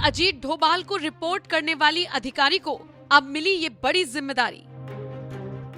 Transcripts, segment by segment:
अजीत डोभाल को रिपोर्ट करने वाली अधिकारी को अब मिली ये बड़ी जिम्मेदारी।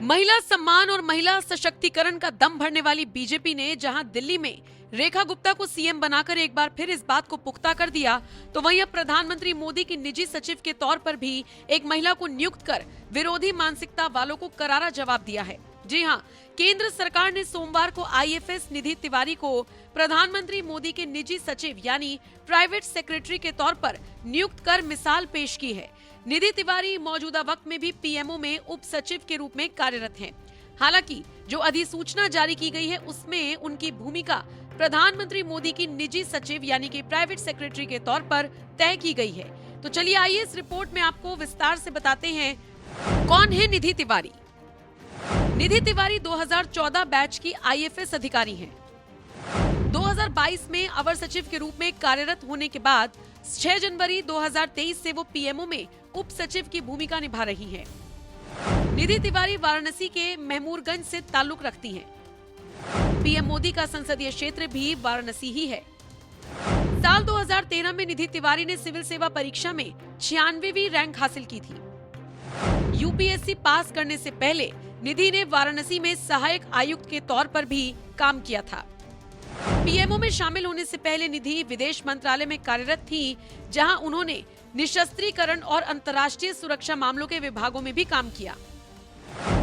महिला सम्मान और महिला सशक्तिकरण का दम भरने वाली बीजेपी ने जहां दिल्ली में रेखा गुप्ता को सीएम बनाकर एक बार फिर इस बात को पुख्ता कर दिया, तो वहीं अब प्रधानमंत्री मोदी की निजी सचिव के तौर पर भी एक महिला को नियुक्त कर विरोधी मानसिकता वालों को करारा जवाब दिया है। जी हां, केंद्र सरकार ने सोमवार को आईएफएस निधि तिवारी को प्रधानमंत्री मोदी के निजी सचिव यानी प्राइवेट सेक्रेटरी के तौर पर नियुक्त कर मिसाल पेश की है। निधि तिवारी मौजूदा वक्त में भी पीएमओ में उप सचिव के रूप में कार्यरत हैं। हालांकि जो अधिसूचना जारी की गई है उसमें उनकी भूमिका प्रधानमंत्री मोदी की निजी सचिव यानी कि प्राइवेट सेक्रेटरी के तौर पर तय की गई है। तो चलिए आइए इस रिपोर्ट में आपको विस्तार से बताते हैं कौन है निधि तिवारी। निधि तिवारी 2014 बैच की आईएफएस अधिकारी हैं। 2022 में अवर सचिव के रूप में कार्यरत होने के बाद 6 जनवरी 2023 से वो पीएमओ में उप सचिव की भूमिका निभा रही हैं। निधि तिवारी वाराणसी के महमूरगंज से ताल्लुक रखती हैं। पीएम मोदी का संसदीय क्षेत्र भी वाराणसी ही है। साल 2013 में निधि तिवारी ने सिविल सेवा परीक्षा में 96वीं रैंक हासिल की थी। यूपीएससी पास करने से पहले निधि ने वाराणसी में सहायक आयुक्त के तौर पर भी काम किया था। पीएमओ में शामिल होने से पहले निधि विदेश मंत्रालय में कार्यरत थी, जहां उन्होंने निशस्त्रीकरण और अंतर्राष्ट्रीय सुरक्षा मामलों के विभागों में भी काम किया।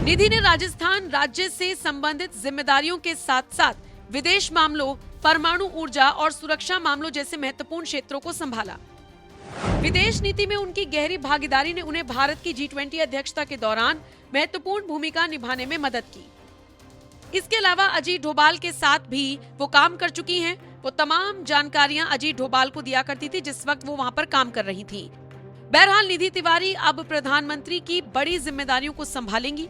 निधि ने राजस्थान राज्य से संबंधित जिम्मेदारियों के साथ साथ विदेश मामलों, परमाणु ऊर्जा और सुरक्षा मामलों जैसे महत्वपूर्ण क्षेत्रों को संभाला। विदेश नीति में उनकी गहरी भागीदारी ने उन्हें भारत की G20 अध्यक्षता के दौरान महत्वपूर्ण भूमिका निभाने में मदद की। इसके अलावा अजीत डोभाल के साथ भी वो काम कर चुकी हैं। वो तमाम जानकारियां अजीत डोभाल को दिया करती थी जिस वक्त वो वहां पर काम कर रही थी। बहरहाल निधि तिवारी अब प्रधानमंत्री की बड़ी जिम्मेदारियों को संभालेंगी।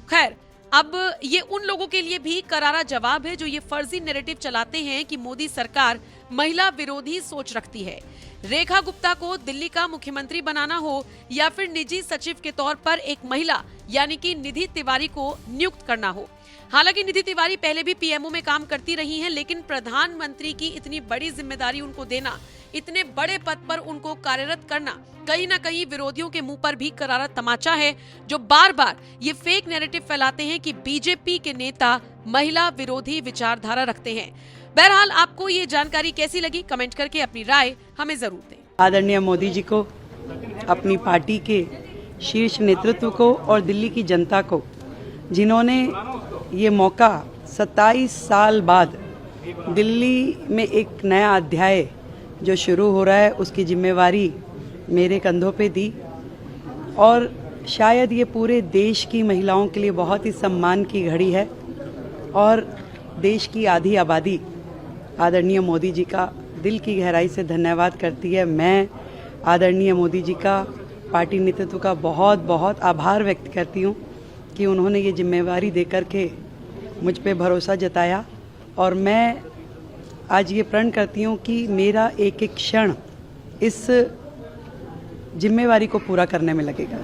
खैर, अब ये उन लोगों के लिए भी करारा जवाब है जो ये फर्जी नैरेटिव चलाते हैं कि मोदी सरकार महिला विरोधी सोच रखती है। रेखा गुप्ता को दिल्ली का मुख्यमंत्री बनाना हो या फिर निजी सचिव के तौर पर एक महिला यानी कि निधि तिवारी को नियुक्त करना हो। हालांकि निधि तिवारी पहले भी पीएमओ में काम करती रही हैं, लेकिन प्रधानमंत्री की इतनी बड़ी जिम्मेदारी उनको देना, इतने बड़े पद पर उनको कार्यरत करना कहीं ना कहीं विरोधियों के मुंह पर भी करारा तमाचा है, जो बार बार ये फेक नैरेटिव फैलाते हैं कि बीजेपी के नेता महिला विरोधी विचारधारा रखते हैं। बहरहाल आपको ये जानकारी कैसी लगी, कमेंट करके अपनी राय हमें जरूर दें। आदरणीय मोदी जी को, अपनी पार्टी के शीर्ष नेतृत्व को और दिल्ली की जनता को, जिन्होंने ये मौका 27 साल बाद दिल्ली में एक नया अध्याय जो शुरू हो रहा है उसकी जिम्मेवारी मेरे कंधों पे दी, और शायद ये पूरे देश की महिलाओं के लिए बहुत ही सम्मान की घड़ी है। और देश की आधी आबादी आदरणीय मोदी जी का दिल की गहराई से धन्यवाद करती है। मैं आदरणीय मोदी जी का, पार्टी नेतृत्व का बहुत बहुत आभार व्यक्त करती हूँ कि उन्होंने ये जिम्मेवारी देकर के मुझ पे भरोसा जताया, और मैं आज ये प्रण करती हूँ कि मेरा एक एक क्षण इस जिम्मेवारी को पूरा करने में लगेगा।